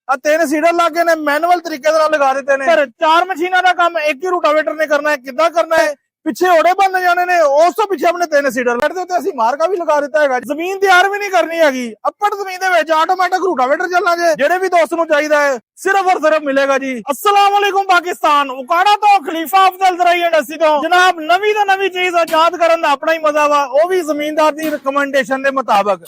ਆ 3 ਸੀਡਰ ਲੱਗੇ ਨੇ ਮੈਨੂਅਲ ਤਰੀਕੇ ਨਾਲ ਲਗਾ ਦਿੱਤੇ ਨੇ। ਪਰ 4 ਮਸ਼ੀਨਾਂ ਦਾ ਕੰਮ ਇੱਕ ਹੀ ਰੂਟਾਵੇਟਰ ਨੇ ਕਰਨਾ ਹੈ। ਕਿੱਦਾਂ ਕਰਨਾ ਹੈ? ਪਿੱਛੇ ਓੜੇ ਬੰਨ ਜਾਣੇ ਨੇ, ਉਸ ਤੋਂ ਪਿੱਛੇ ਆਪਣੇ 3 ਸੀਡਰ ਦੇ ਉੱਤੇ ਅਸੀਂ ਮਾਰਕਾ ਵੀ ਲਗਾ ਦਿੱਤਾ ਹੈਗਾ। ਜ਼ਮੀਨ ਤਿਆਰ ਵੀ ਨਹੀਂ ਕਰਨੀ ਹੈਗੀ, ਅੱਪੜ ਜ਼ਮੀਨ ਦੇ ਵਿੱਚ ਆਟੋਮੈਟਿਕ ਰੂਟਾਵੇਟਰ ਚੱਲਣਾ ਜੇ। ਜਿਹੜੇ ਵੀ ਦੋਸਤ ਨੂੰ ਚਾਹੀਦਾ ਹੈ ਸਿਰਫ ਔਰ ਸਿਰਫ ਮਿਲੇਗਾ ਜੀ। अस्सलाम वालेकुम ਪਾਕਿਸਤਾਨ, ਉਕਾੜਾ ਤੋਂ ਖਲੀਫਾ ਅਫਜ਼ਲ ਜ਼ਰਾਈ ਇੰਡਸਟਰੀ ਤੋਂ ਜਨਾਬ ਨਵੀਂ ਤੋਂ ਨਵੀਂ ਚੀਜ਼ ਆਜ਼ਾਦ ਕਰਨ ਦਾ ਆਪਣਾ ਹੀ ਮਜ਼ਾ ਵਾ, ਉਹ ਵੀ ਜ਼ਮੀਨਦਾਰ ਦੀ ਰਿਕਮੈਂਡੇਸ਼ਨ ਦੇ ਮੁਤਾਬਕ।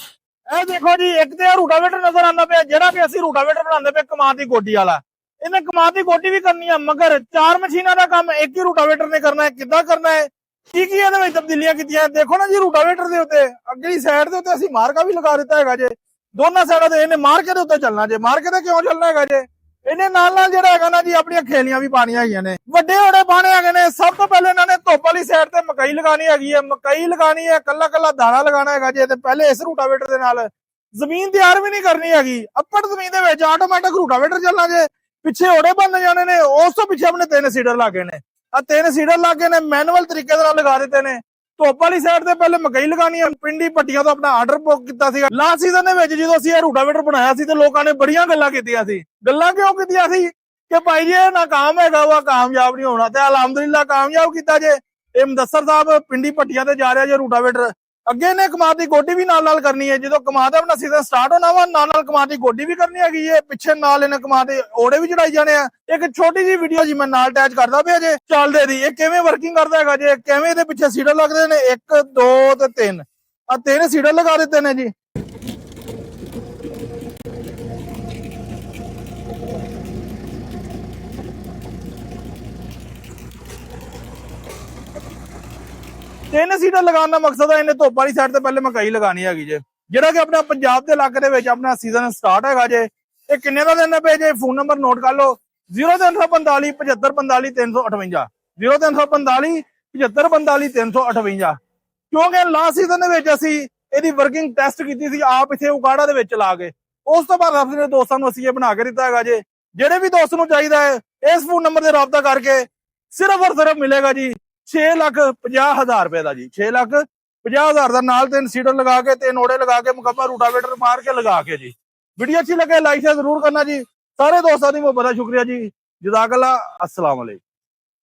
ਇਹ ਦੇਖੋ ਜੀ, ਇੱਕ ਤੇ ਰੂਟਾਵੇਟਰ ਨਜ਼ਰ ਆਉਂਦਾ ਪਿਆ, ਜਿਹੜਾ ਕਿ ਅਸੀਂ ਰੂਟਾਵੇਟਰ ਬਣਾਉਂਦੇ ਪਏ ਕਮਾਦ ਦੀ ਗੋਡੀ ਵਾਲਾ। ਇਹਨੇ ਕਮਾਦ ਦੀ ਗੋਡੀ ਵੀ ਕਰਨੀ ਆ, ਮਗਰ 4 ਮਸ਼ੀਨਾਂ ਦਾ ਕੰਮ ਇੱਕ ਹੀ ਰੂਟਾਵੇਟਰ ਨੇ ਕਰਨਾ ਹੈ। ਕਿੱਦਾਂ ਕਰਨਾ ਹੈ, ਕੀ ਇਹਦੇ ਵਿੱਚ ਤਬਦੀਲੀਆਂ ਕੀਤੀਆਂ ਦੇਖੋ ਨਾ ਜੀ। ਰੂਟਾਵੇਟਰ ਦੇ ਉੱਤੇ ਅਗਲੀ ਸਾਈਡ ਦੇ ਉੱਤੇ ਅਸੀਂ ਮਾਰਕਾ ਵੀ ਲਗਾ ਦਿੱਤਾ ਹੈਗਾ ਜੇ। ਦੋਨਾਂ ਸਾਈਡਾਂ ਤੇ ਇਹਨੇ ਮਾਰਕੇ ਦੇ ਉੱਤੇ ਚੱਲਣਾ ਜੇ। ਮਾਰਕੇ ਤੇ ਕਿਉਂ ਚੱਲਣਾ ਹੈਗਾ ਜੇ? ਇਹਨੇ ਨਾਲ ਜਿਹੜਾ ਹੈਗਾ ਨਾ ਜੀ ਆਪਣੀਆਂ ਖੇਲੀਆਂ ਵੀ ਪਾਣੀਆਂ ਹੈਗੀਆਂ ਨੇ, ਵੱਡੇ ਓੜੇ ਪਾਣੇ ਹੈਗੇ ਨੇ। ਸਭ ਤੋਂ ਪਹਿਲੇ ਇਹਨਾਂ ਨੇ ਧੁੱਪ ਵਾਲੀ ਸਾਈਡ ਤੇ ਮਕਈ ਲਗਾਣੀ ਹੈਗੀ ਹੈ। ਮਕਈ ਲਗਾਣੀ ਹੈ, ਕੱਲਾ ਕੱਲਾ ਦਾਣਾ ਲਗਾਣਾ ਹੈਗਾ ਜੇ। ਤੇ ਪਹਿਲੇ ਇਸ ਰੂਟਾਵੇਟਰ ਦੇ ਨਾਲ ਜ਼ਮੀਨ ਤਿਆਰ ਵੀ ਨਹੀਂ ਕਰਨੀ ਹੈਗੀ, ਅੱਪੜ ਜ਼ਮੀਨ ਦੇ ਵਿੱਚ ਆਟੋਮੈਟਿਕ ਰੂਟਾਵੇਟਰ ਚੱਲਣਾ ਜੇ। ਪਿੱਛੇ ਓੜੇ ਬੰਨ ਜਾਣੇ ਨੇ, ਉਸ ਤੋਂ ਪਿੱਛੇ ਆਪਣੇ 3 ਸੀਡਰ ਲੱਗੇ ਨੇ। ਆ 3 ਸੀਡਰ ਲੱਗੇ ਨੇ ਮੈਨੂਅਲ ਤਰੀਕੇ ਨਾਲ ਲਗਾ ਦਿੱਤੇ ਨੇ। ਧੁੱਪ ਵਾਲੀ ਸਾਈਡ ਤੇ ਪਹਿਲੇ ਮਕਈ ਲਗਾਣੀ ਹੈ। ਪਿੰਡੀ ਪੱਟੀਆਂ ਤੋਂ ਆਪਣਾ ਆਰਡਰ ਬੁੱਕ ਕੀਤਾ ਸੀਗਾ। ਲਾਸਟ ਸੀਜ਼ਨ ਦੇ ਵਿੱਚ ਜਦੋਂ ਅਸੀਂ ਇਹ ਰੂਟਾਵੇਟਰ ਬਣਾਇਆ ਸੀ ਤੇ ਲੋਕਾਂ ਨੇ ਬੜੀਆਂ ਗੱਲਾਂ ਕੀਤੀਆਂ ਸੀ। ਗੱਲਾਂ ਕਿਉਂ ਕੀਤੀਆਂ ਸੀ ਕਿ ਭਾਈ ਜੀ ਇਹ ਨਾਕਾਮ ਹੈਗਾ ਵਾ, ਕਾਮਯਾਬ ਨਹੀਂ ਹੋਣਾ। ਤੇ ਅਲਹਮਦੁਲਿਲਾ ਕਾਮਯਾਬ ਕੀਤਾ ਜੇ। ਇਹ ਮੁਦੱਸਰ ਸਾਹਿਬ ਪਿੰਡੀ ਪੱਟੀਆਂ ਤੇ ਜਾ ਰਿਹਾ ਜੇ ਰੂਟਾਵੇਟਰ। ਅੱਗੇ ਨੇ ਕਮਾਦ ਦੀ ਗੋਡੀ ਵੀ ਨਾਲ ਕਰਨੀ ਹੈ। ਜਦੋਂ ਕਮਾਦ ਦਾ ਆਪਣਾ ਸੀਜ਼ਨ ਸਟਾਰਟ ਹੋਣਾ ਵਾ, ਨਾਲ ਕਮਾਦ ਦੀ ਗੋਡੀ ਵੀ ਕਰਨੀ ਹੈਗੀ ਹੈ। ਪਿੱਛੇ ਨਾਲ ਇਹਨੇ ਕਮਾਦ ਦੇ ਓੜੇ ਵੀ ਚੜਾਈ ਜਾਣੇ ਆ। ਇੱਕ ਛੋਟੀ ਜਿਹੀ ਵੀਡੀਓ ਜੀ ਮੈਂ ਨਾਲ ਅਟੈਚ ਕਰਦਾ ਪਿਆ ਜੇ, ਚੱਲਦੇ ਦੀ। ਇਹ ਕਿਵੇਂ ਵਰਕਿੰਗ ਕਰਦਾ ਹੈਗਾ ਜੇ, ਕਿਵੇਂ ਇਹਦੇ ਪਿੱਛੇ ਸੀਡਰ ਲੱਗਦੇ ਨੇ। 1 2 ਤੇ 3 ਆ 3 ਸੀਡਰ ਲਗਾ ਦਿੱਤੇ ਨੇ ਜੀ। ਤਿੰਨ ਸੀਡਰ ਲਗਾਉਣ ਦਾ ਮਕਸਦ ਹੈ ਇਹਨੇ ਧੁੱਪ ਵਾਲੀ ਸਾਈਡ ਤੇ ਪਹਿਲੇ ਮਕਈ ਲਗਾਣੀ ਹੈਗੀ ਜੇ, ਜਿਹੜਾ ਕਿ ਆਪਣਾ ਪੰਜਾਬ ਦੇ ਇਲਾਕੇ ਦੇ ਵਿੱਚ ਆਪਣਾ ਸੀਜ਼ਨ ਸਟਾਰਟ ਹੈਗਾ ਜੇ। ਇਹ ਕਿੰਨੇ ਦਾ ਦੇਣਾ ਪਿਆ ਜੇ? ਫੋਨ ਨੰਬਰ ਨੋਟ ਕਰ ਲਓ, 0345 7545 358, 0345 7545 358। ਕਿਉਂਕਿ ਲਾਸਟ ਸੀਜ਼ਨ ਦੇ ਵਿੱਚ ਅਸੀਂ ਇਹਦੀ ਵਰਕਿੰਗ ਟੈਸਟ ਕੀਤੀ ਸੀ ਆਪ ਇੱਥੇ ਉਕਾੜਾ ਦੇ ਵਿੱਚ ਲਾ ਕੇ। ਉਸ ਤੋਂ ਬਾਅਦ ਆਪਣੇ ਦੋਸਤਾਂ ਨੂੰ ਅਸੀਂ ਇਹ ਬਣਾ ਕੇ ਦਿੱਤਾ ਹੈਗਾ ਜੇ। ਜਿਹੜੇ ਵੀ ਦੋਸਤ ਨੂੰ ਚਾਹੀਦਾ ਹੈ ਇਸ ਫੋਨ ਨੰਬਰ ਤੇ ਰਾਬਤਾ ਕਰਕੇ ਸਿਰਫ ਔਰ ਸਿਰਫ ਮਿਲੇਗਾ ਜੀ 6,50,000 ਰੁਪਏ ਦਾ ਜੀ। 6,50,000 ਦਾ ਨਾਲ 3 ਸੀਡਰ ਲਗਾ ਕੇ, 3 ਓੜੇ ਲਗਾ ਕੇ, ਮੁਕੰਮਲ ਰੂਟਾਵੇਟਰ ਮਾਰ ਕੇ ਲਗਾ ਕੇ ਜੀ। ਵੀਡੀਓ ਅੱਛੀ ਲੱਗੇ ਲਾਈਕ ਸ਼ੇਅਰ ਜ਼ਰੂਰ ਕਰਨਾ ਜੀ। ਸਾਰੇ ਦੋਸਤਾਂ ਦੀ ਮੁਹੱਬਤ ਦਾ ਸ਼ੁਕਰੀਆ ਜੀ। ਜਜ਼ਾਕੱਲਾ। अस्सलाम वालेकुम।